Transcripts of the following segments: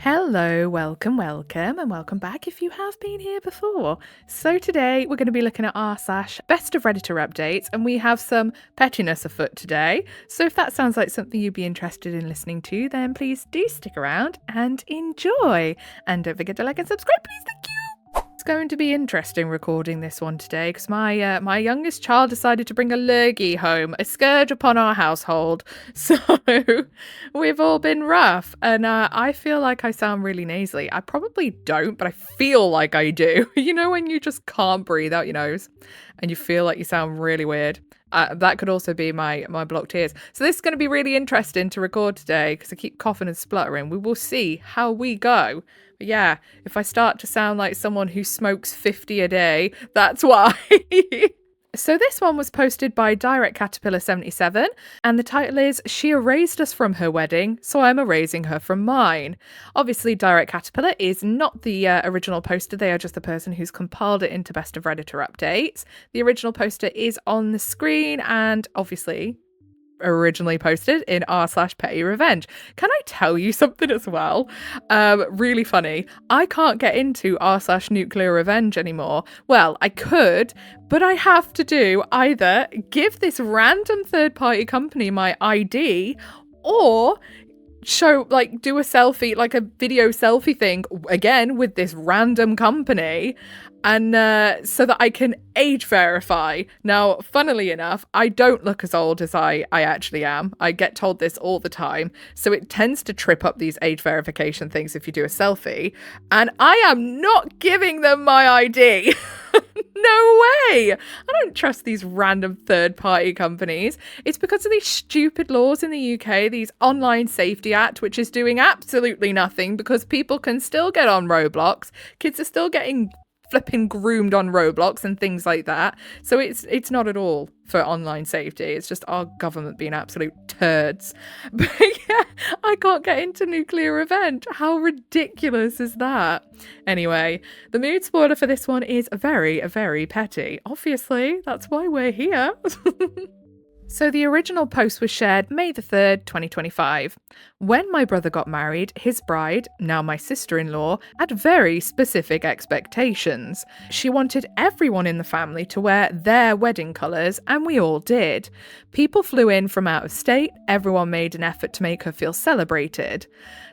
Hello, welcome, and welcome back if you have been here before. So today we're going to be looking at our Best of Redditor updates, and we have some pettiness afoot today. So if that sounds like something you'd be interested in listening to, then please do stick around and enjoy. And don't forget to like and subscribe, please. Thank you. It's going to be interesting recording this one today because my youngest child decided to bring a lurgy home, a scourge upon our household. So we've all been rough, and I feel like I sound really nasally. I probably don't, but I feel like I do. You know when you just can't breathe out your nose and you feel like you sound really weird? That could also be my blocked ears. So this is going to be really interesting to record today because I keep coughing and spluttering. We will see how we go. But yeah, if I start to sound like someone who smokes 50 a day, that's why. So this one was posted by Direct Caterpillar 77, and the title is "She Erased Us from Her Wedding, so I'm erasing her from mine." Obviously, Direct Caterpillar is not the original poster. They are just the person who's compiled it into Best of Redditor updates. The original poster is on the screen, and obviously originally posted in r/petty revenge. Can I tell you something as well? Really funny. I can't get into r/nuclear revenge anymore. Well, I could, but I have to do either give this random third-party company my ID or do a selfie, like a video selfie thing again with this random company, and so that I can age verify. Now, funnily enough, I don't look as old as I actually am. I get told this all the time, so it tends to trip up these age verification things if you do a selfie, and I am not giving them my ID. No way! I don't trust these random third-party companies. It's because of these stupid laws in the UK, these Online Safety Act, which is doing absolutely nothing because people can still get on Roblox. Kids are still getting flipping groomed on Roblox and things like that. So it's not at all for online safety. It's just our government being absolute turds. But yeah, I can't get into nuclear revenge. How ridiculous is that? Anyway, the mood spoiler for this one is very, very petty. Obviously, that's why we're here. So the original post was shared May the 3rd, 2025. When my brother got married, his bride, now my sister-in-law, had very specific expectations. She wanted everyone in the family to wear their wedding colours, and we all did. People flew in from out of state, everyone made an effort to make her feel celebrated.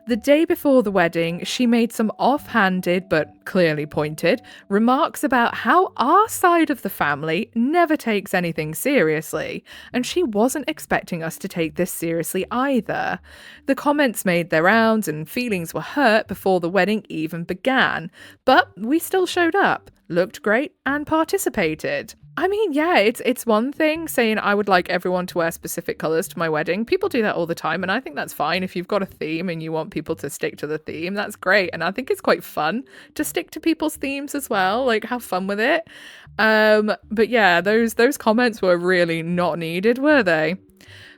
The day before the wedding, she made some offhanded, but clearly pointed, remarks about how our side of the family never takes anything seriously, and she wasn't expecting us to take this seriously either. The comments made their rounds and feelings were hurt before the wedding even began, but we still showed up, looked great, and participated. I mean, yeah, it's one thing saying I would like everyone to wear specific colours to my wedding. People do that all the time, and I think that's fine. If you've got a theme and you want people to stick to the theme, that's great. And I think it's quite fun to stick to people's themes as well, like have fun with it. But yeah, those comments were really not needed, were they?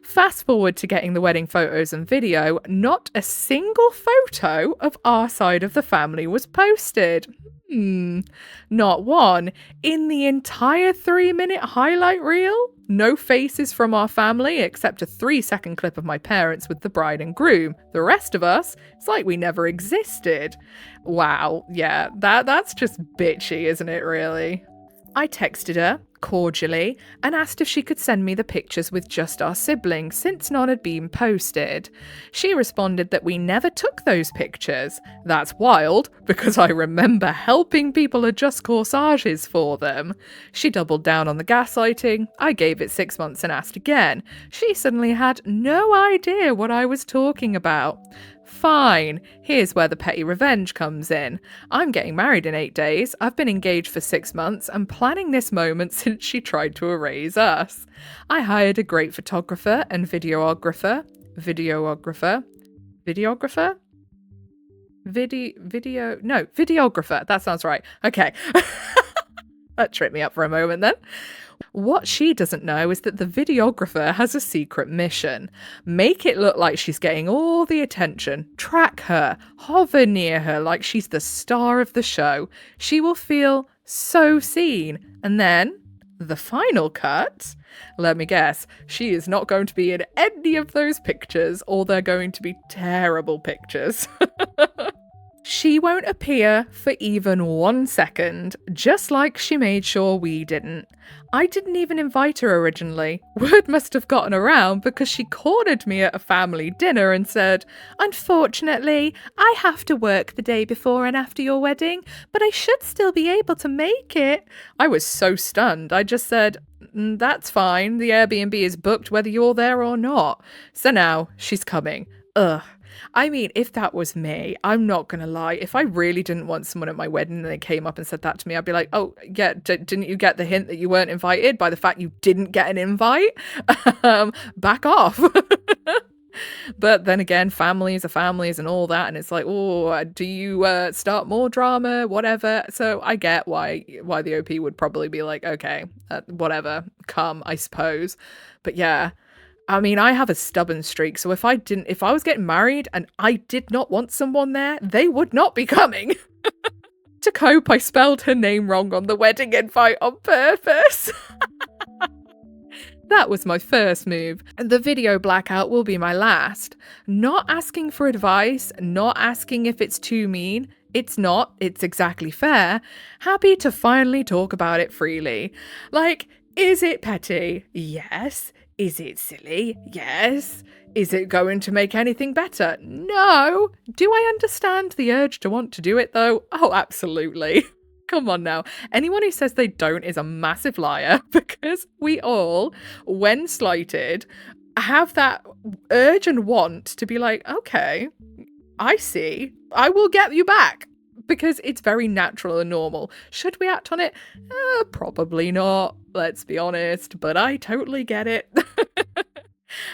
Fast forward to getting the wedding photos and video, not a single photo of our side of the family was posted. Not one. In the entire 3-minute highlight reel, no faces from our family except a 3-second clip of my parents with the bride and groom. The rest of us, it's like we never existed. Wow, yeah, that's just bitchy, isn't it, really? I texted her, cordially, and asked if she could send me the pictures with just our siblings since none had been posted. She responded that we never took those pictures. That's wild, because I remember helping people adjust corsages for them. She doubled down on the gaslighting. I gave it 6 months and asked again. She suddenly had no idea what I was talking about. Fine, here's where the petty revenge comes in. I'm getting married in 8 days, I've been engaged for 6 months and planning this moment since she tried to erase us. I hired a great photographer and videographer, that sounds right. Okay. That tripped me up for a moment then. What she doesn't know is that the videographer has a secret mission. Make it look like she's getting all the attention. Track her. Hover near her like she's the star of the show. She will feel so seen. And then, the final cut, let me guess, she is not going to be in any of those pictures, or they're going to be terrible pictures. She won't appear for even 1 second, just like she made sure we didn't. I didn't even invite her originally. Word must have gotten around because she cornered me at a family dinner and said, "Unfortunately, I have to work the day before and after your wedding, but I should still be able to make it." I was so stunned. I just said, "That's fine. The Airbnb is booked whether you're there or not." So now she's coming. Ugh. I mean, if that was me, I'm not going to lie. If I really didn't want someone at my wedding and they came up and said that to me, I'd be like, "Oh, yeah, didn't you get the hint that you weren't invited by the fact you didn't get an invite? Back off." But then again, families are families and all that. And it's like, oh, do you start more drama, whatever? So I get why the OP would probably be like, okay, whatever, come, I suppose. But yeah. I mean, I have a stubborn streak, so if I was getting married and I did not want someone there, they would not be coming. To cope, I spelled her name wrong on the wedding invite on purpose. That was my first move. The video blackout will be my last. Not asking for advice, not asking if it's too mean. It's not, it's exactly fair. Happy to finally talk about it freely. Like, is it petty? Yes. Is it silly? Yes. Is it going to make anything better? No. Do I understand the urge to want to do it though? Oh, absolutely. Come on now. Anyone who says they don't is a massive liar, because we all, when slighted, have that urge and want to be like, okay, I see. I will get you back. Because it's very natural and normal. Should we act on it? Probably not, let's be honest, but I totally get it.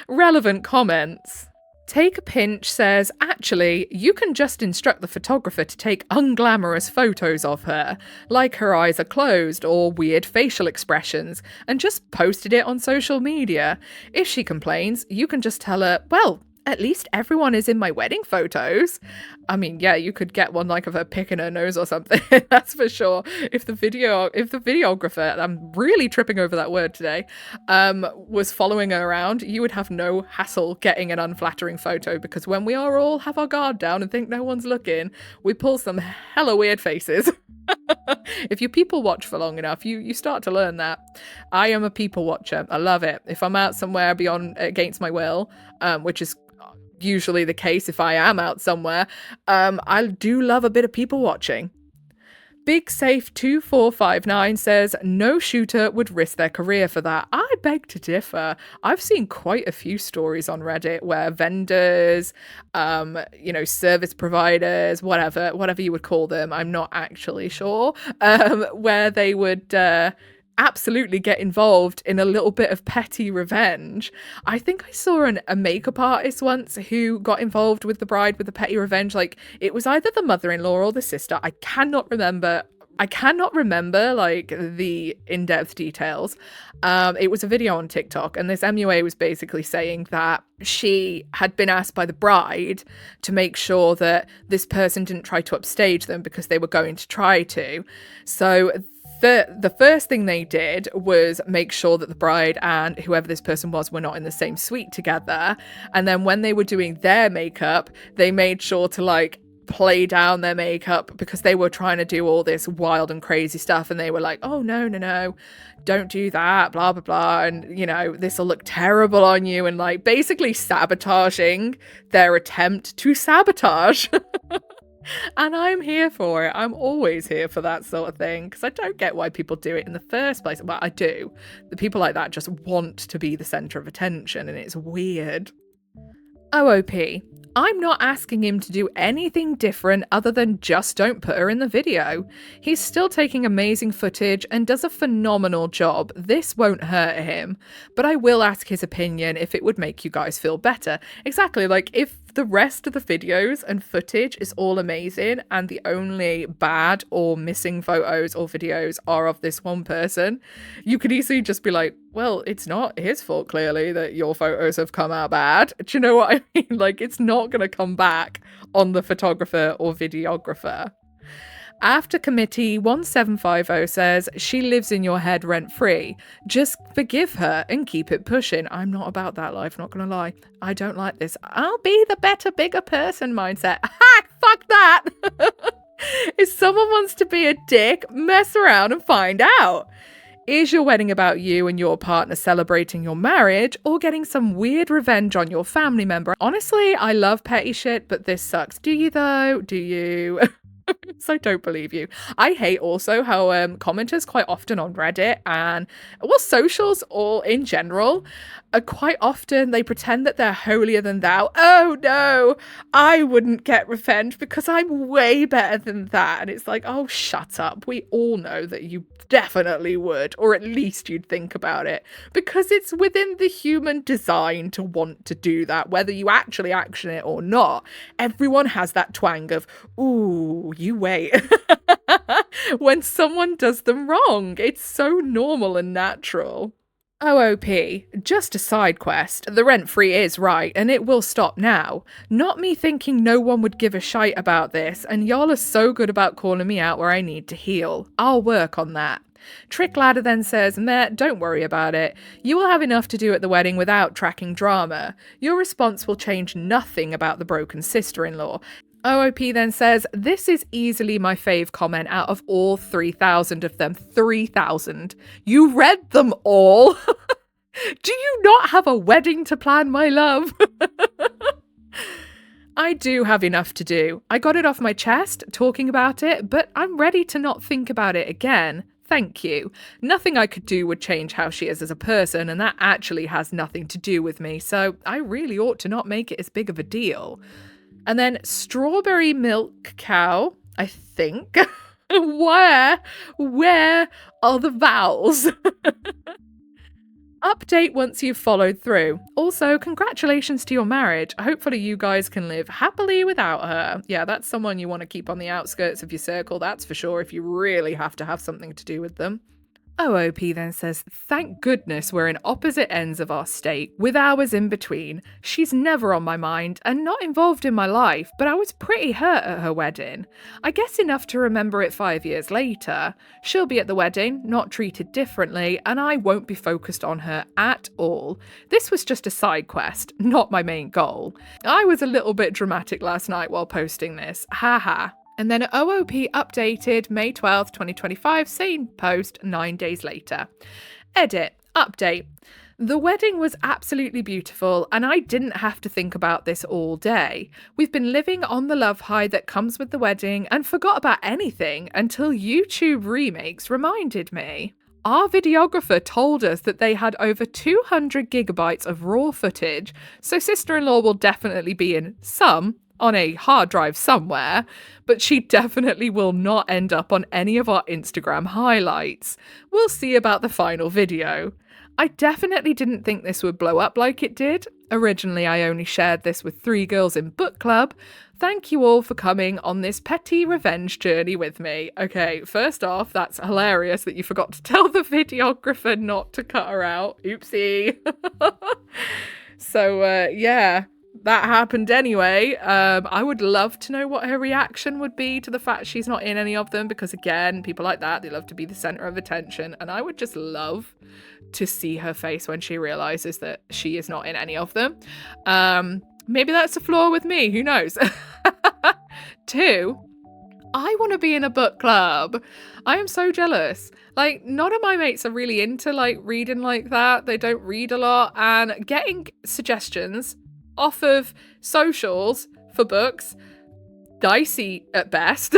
Relevant comments. Take a Pinch says, actually, you can just instruct the photographer to take unglamorous photos of her, like her eyes are closed or weird facial expressions, and just posted it on social media. If she complains, you can just tell her, well, at least everyone is in my wedding photos. I mean, yeah, you could get one like of her picking her nose or something. That's for sure. If the videographer, I'm really tripping over that word today, was following her around, you would have no hassle getting an unflattering photo, because when we all have our guard down and think no one's looking, we pull some hella weird faces. If you people watch for long enough, you start to learn that. I am a people watcher. I love it. If I'm out somewhere beyond against my will, which is usually the case if I am out somewhere, I do love a bit of people watching. Big Safe 2459 says, no shooter would risk their career for that. I beg to differ. I've seen quite a few stories on Reddit where vendors, service providers, whatever you would call them, I'm not actually sure, where they would absolutely get involved in a little bit of petty revenge. I think I saw a makeup artist once who got involved with the bride with the petty revenge. Like, it was either the mother-in-law or the sister. I cannot remember like the in-depth details. It was a video on TikTok, and this MUA was basically saying that she had been asked by the bride to make sure that this person didn't try to upstage them because they were going to try to. So the first thing they did was make sure that the bride and whoever this person was were not in the same suite together. And then when they were doing their makeup, they made sure to like play down their makeup because they were trying to do all this wild and crazy stuff. And they were like, oh, no, don't do that, blah, blah, blah. And, this will look terrible on you. And like basically sabotaging their attempt to sabotage. And I'm here for it. I'm always here for that sort of thing, because I don't get why people do it in the first place. Well, I do. The people like that just want to be the centre of attention, and it's weird. OOP. I'm not asking him to do anything different other than just don't put her in the video. He's still taking amazing footage and does a phenomenal job. This won't hurt him. But I will ask his opinion if it would make you guys feel better. Exactly, like if the rest of the videos and footage is all amazing and the only bad or missing photos or videos are of this one person, you could easily just be like, well, it's not his fault clearly that your photos have come out bad. Do you know what I mean? Like, it's not going to come back on the photographer or videographer. After Committee 1750 says, she lives in your head rent-free. Just forgive her and keep it pushing. I'm not about that life, not gonna lie. I don't like this I'll be the better, bigger person mindset. Ha! Fuck that! wants to be a dick, mess around and find out. Is your wedding about you and your partner celebrating your marriage or getting some weird revenge on your family member? Honestly, I love petty shit, but this sucks. Do you though? Do you? So don't believe you. I hate also how commenters quite often on Reddit and socials all in general are quite often they pretend that they're holier than thou. Oh no, I wouldn't get revenge because I'm way better than that. And it's like, oh, shut up. We all know that you definitely would, or at least you'd think about it, because it's within the human design to want to do that, whether you actually action it or not. Everyone has that twang of, ooh, you wait. When someone does them wrong, it's so normal and natural. OOP, just a side quest. The rent-free is right, and it will stop now. Not me thinking no one would give a shite about this, and y'all are so good about calling me out where I need to heal. I'll work on that. Trick Ladder then says, meh, don't worry about it. You will have enough to do at the wedding without tracking drama. Your response will change nothing about the broken sister-in-law. OOP then says, this is easily my fave comment out of all 3,000 of them. 3,000. You read them all? Do you not have a wedding to plan, my love? I do have enough to do. I got it off my chest talking about it, but I'm ready to not think about it again. Thank you. Nothing I could do would change how she is as a person, and that actually has nothing to do with me, so I really ought to not make it as big of a deal. And then Strawberry Milk Cow, I think. Where are the vowels? Update once you've followed through. Also, congratulations to your marriage. Hopefully you guys can live happily without her. Yeah, that's someone you want to keep on the outskirts of your circle, that's for sure, if you really have to have something to do with them. OOP then says, thank goodness we're in opposite ends of our state, with hours in between. She's never on my mind and not involved in my life, but I was pretty hurt at her wedding. I guess enough to remember it 5 years later. She'll be at the wedding, not treated differently, and I won't be focused on her at all. This was just a side quest, not my main goal. I was a little bit dramatic last night while posting this, haha. And then OOP updated May 12th, 2025, same post 9 days later. Edit, update. The wedding was absolutely beautiful, and I didn't have to think about this all day. We've been living on the love high that comes with the wedding and forgot about anything until YouTube remakes reminded me. Our videographer told us that they had over 200 gigabytes of raw footage, so sister-in-law will definitely be in some on a hard drive somewhere, but she definitely will not end up on any of our Instagram highlights. We'll see about the final video. I definitely didn't think this would blow up like it did. Originally, I only shared this with 3 girls in book club. Thank you all for coming on this petty revenge journey with me. Okay, first off, that's hilarious that you forgot to tell the videographer not to cut her out. Oopsie. So, yeah. That happened anyway. I would love to know what her reaction would be to the fact she's not in any of them, because again, people like that, they love to be the center of attention, and I would just love to see her face when she realizes that she is not in any of them. Maybe that's a flaw with me, who knows? 2, I want to be in a book club. I am so jealous. Like, none of my mates are really into like reading like that. They don't read a lot, and getting suggestions off of socials for books, dicey at best.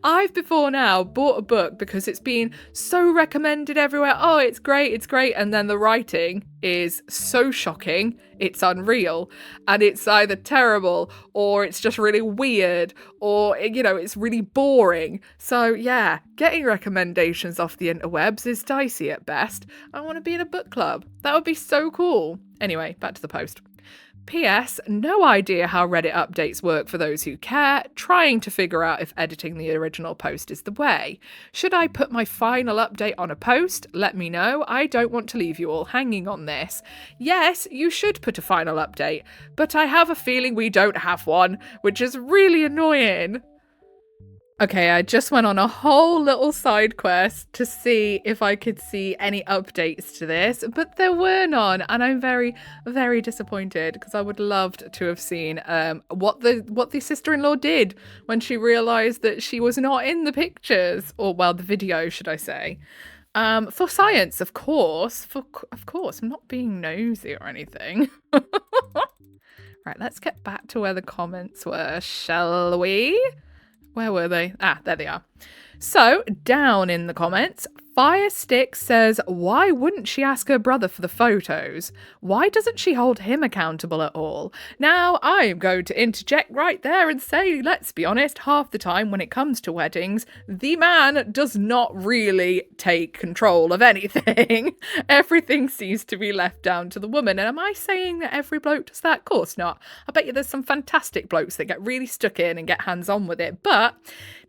I've before now bought a book because it's been so recommended everywhere. Oh, it's great. And then the writing is so shocking, it's unreal. And it's either terrible or it's just really weird or, you know, it's really boring. So yeah, getting recommendations off the interwebs is dicey at best. I want to be in a book club. That would be so cool. Anyway, back to the post. P.S. No idea how Reddit updates work for those who care, trying to figure out if editing the original post is the way. Should I put my final update on a post? Let me know. I don't want to leave you all hanging on this. Yes, you should put a final update, but I have a feeling we don't have one, which is really annoying. Okay, I just went on a whole little side quest to see if I could see any updates to this, but there were none, and I'm very, very disappointed because I would loved to have seen what the sister-in-law did when she realised that she was not in the pictures, or well, the video, should I say? For science, of course. Of course, I'm not being nosy or anything. Right, let's get back to where the comments were, shall we? Where were they? Ah, there they are. So, down in the comments, Firestick says, why wouldn't she ask her brother for the photos? Why doesn't she hold him accountable at all? Now, I'm going to interject right there and say, let's be honest, half the time when it comes to weddings, the man does not really take control of anything. Everything seems to be left down to the woman. And am I saying that every bloke does that? Of course not. I bet you there's some fantastic blokes that get really stuck in and get hands-on with it. But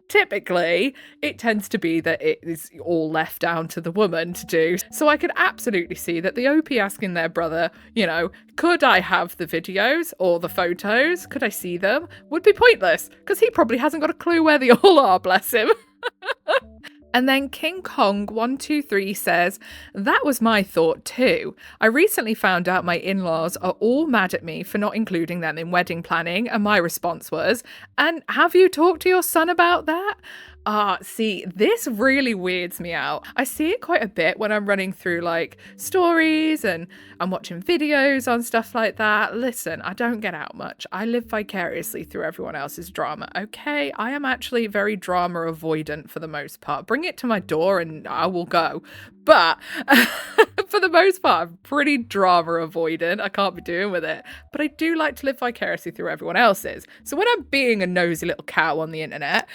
typically, it tends to be that it is all left down to the woman to do. So I could absolutely see that the OP asking their brother, you know, could I have the videos or the photos? Could I see them? Would be pointless because he probably hasn't got a clue where they all are, bless him. And then King Kong 123 says, that was my thought too. I recently found out my in-laws are all mad at me for not including them in wedding planning, and my response was, and have you talked to your son about that? See, this really weirds me out. I see it quite a bit when I'm running through like stories and I'm watching videos on stuff like that. Listen, I don't get out much. I live vicariously through everyone else's drama, okay? I am actually very drama avoidant for the most part. Bring it to my door and I will go. But for the most part, I'm pretty drama avoidant. I can't be doing with it. But I do like to live vicariously through everyone else's. So when I'm being a nosy little cow on the internet,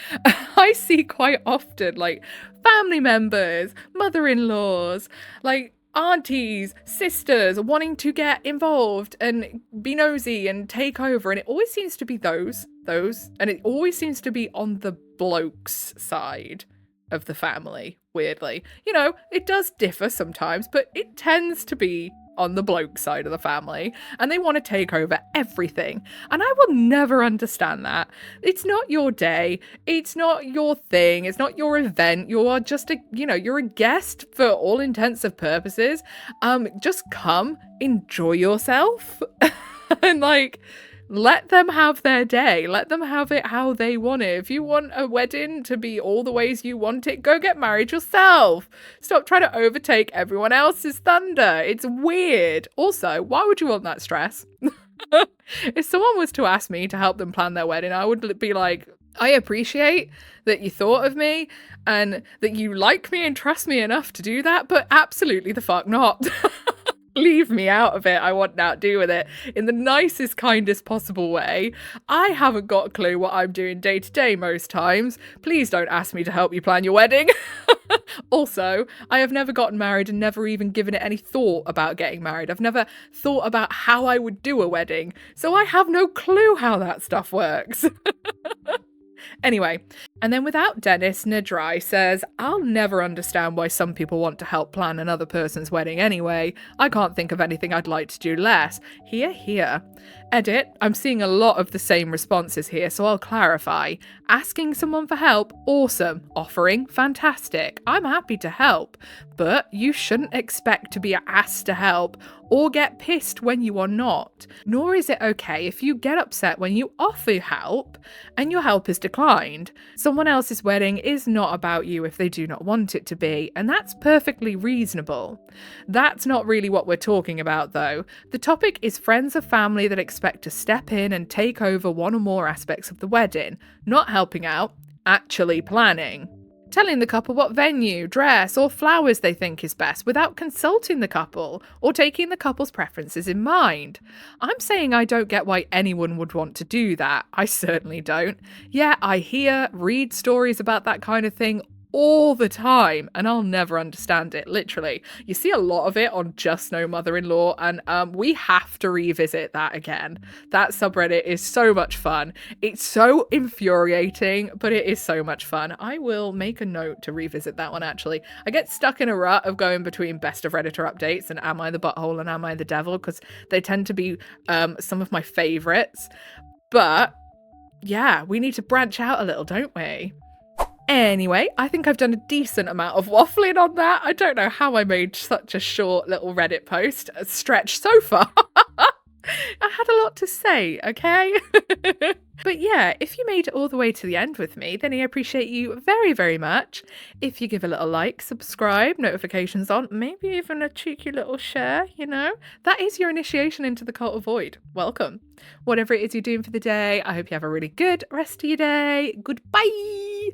I see quite often like family members, mother-in-laws, like aunties, sisters wanting to get involved and be nosy and take over. And it always seems to be those, and it always seems to be on the bloke's side of the family, weirdly. You know, it does differ sometimes, but it tends to be on the bloke side of the family, and they want to take over everything. And I will never understand that. It's not your day, it's not your thing, it's not your event. You are just you're a guest for all intents and purposes. Just come, enjoy yourself, and like, let them have their day. Let them have it how they want it. If you want a wedding to be all the ways you want it, go get married yourself. Stop trying to overtake everyone else's thunder. It's weird. Also, why would you want that stress? If someone was to ask me to help them plan their wedding, I would be like, I appreciate that you thought of me and that you like me and trust me enough to do that, but absolutely the fuck not. Leave me out of it. I want nothing to do with it in the nicest, kindest possible way. I haven't got a clue what I'm doing day to day most times. Please don't ask me to help you plan your wedding. Also, I have never gotten married and never even given it any thought about getting married. I've never thought about how I would do a wedding, so I have no clue how that stuff works. Anyway, and then without Dennis, Nadrai says, I'll never understand why some people want to help plan another person's wedding anyway. I can't think of anything I'd like to do less. Here. Edit, I'm seeing a lot of the same responses here, so I'll clarify. Asking someone for help, awesome. Offering, fantastic. I'm happy to help. But you shouldn't expect to be asked to help or get pissed when you are not. Nor is it okay if you get upset when you offer help and your help is declined. Someone else's wedding is not about you if they do not want it to be, and that's perfectly reasonable. That's not really what we're talking about though. The topic is friends or family that expect to step in and take over one or more aspects of the wedding, not helping out, actually planning. Telling the couple what venue, dress, or flowers they think is best without consulting the couple or taking the couple's preferences in mind. I'm saying I don't get why anyone would want to do that. I certainly don't. Yeah, I read stories about that kind of thing all the time, and I'll never understand it, literally. You see a lot of it on Just No Mother-in-Law, and we have to revisit that again. That subreddit is so much fun. It's so infuriating, but it is so much fun. I will make a note to revisit that one, actually. I get stuck in a rut of going between Best of Redditor Updates and Am I the Butthole and Am I the Devil, because they tend to be some of my favourites. But yeah, we need to branch out a little, don't we? Anyway, I think I've done a decent amount of waffling on that. I don't know how I made such a short little Reddit post stretch so far. I had a lot to say, okay? But yeah, if you made it all the way to the end with me, then I appreciate you very, very much. If you give a little like, subscribe, notifications on, maybe even a cheeky little share, that is your initiation into the cult of void. Welcome. Whatever it is you're doing for the day, I hope you have a really good rest of your day. Goodbye.